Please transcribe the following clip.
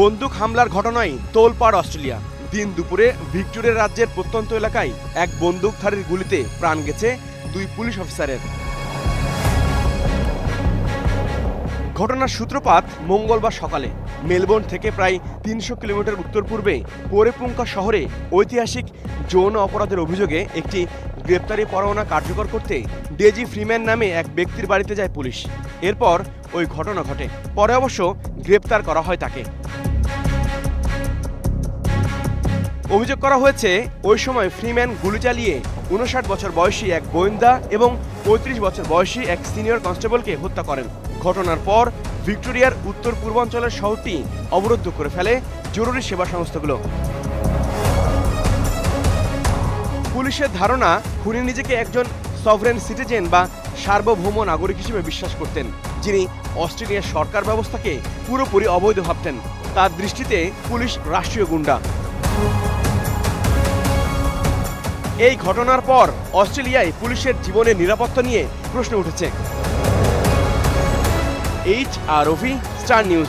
বন্দুক হামলার ঘটনায় তোলপাড় অস্ট্রেলিয়া। দিন দুপুরে ভিক্টোরিয়া রাজ্যের প্রত্যন্ত এলাকায় এক বন্দুকধারীর গুলিতে প্রাণ গেছে 2 পুলিশ অফিসারের। ঘটনার সূত্রপাত মঙ্গলবার সকালে মেলবোর্ন থেকে প্রায় 300 কিলোমিটার উত্তর পূর্বে পোরেপুঙ্কা শহরে ঐতিহাসিক যৌন অপরাধের অভিযোগে একটি গ্রেপ্তারি পরোয়ানা কার্যকর করতে ডেজি ফ্রিম্যান নামে এক ব্যক্তির বাড়িতে যায় পুলিশ। এরপর ওই ঘটনা ঘটে। পরে অবশ্য গ্রেপ্তার করা হয় তাকে। অভিযোগ করা হয়েছে ওই সময় ফ্রিম্যান গুলি চালিয়ে 59 বছর বয়সী এক গোয়েন্দা এবং 35 বছর বয়সী এক সিনিয়র কনস্টেবলকে হত্যা করেন। ঘটনার পর ভিক্টোরিয়ার উত্তর পূর্বাঞ্চলের শহরটি অবরুদ্ধ করে ফেলে জরুরি সেবা সংস্থাগুলো। পুলিশের ধারণা, খুনি নিজেকে একজন সভরেন সিটিজেন বা সার্বভৌম নাগরিক হিসেবে বিশ্বাস করতেন, যিনি অস্ট্রেলিয়ার সরকার ব্যবস্থাকে পুরোপুরি অবৈধ ভাবতেন। তার দৃষ্টিতে পুলিশ রাষ্ট্রীয় গুন্ডা। এই ঘটনার পর অস্ট্রেলিয়ায় পুলিশের জীবনের নিরাপত্তা নিয়ে প্রশ্ন উঠেছে। HROV, star news.